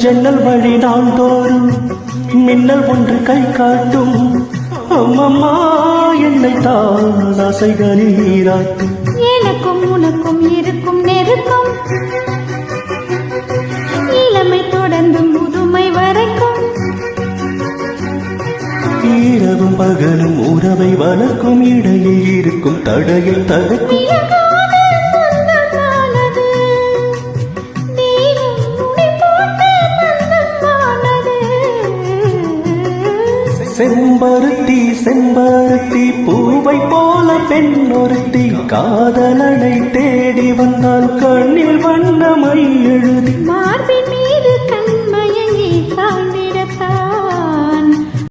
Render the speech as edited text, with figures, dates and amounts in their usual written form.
ஜன்னல் வழி நாள்தோறும் மின்னல் ஒன்று கை காட்டும் அம்மம்மா என்னை தான் ஆசைகளில் நீராட்டும் எனக்கும் உனக்கும் இருக்கும் நெருக்கம் இளமை தொடர்ந்து முதுமை வரைக்கும் இரவும் பகலும் உறவை வளர்க்கும் இடையில் இருக்கும் தடையை தடுக்கும் செம்பருத்தி செம்பருத்தி பூவை போல பெண் ஒருத்தி காதலனை தேடி வந்தால் கண்ணில் வண்ணமை எழுதி மார்பின் மீது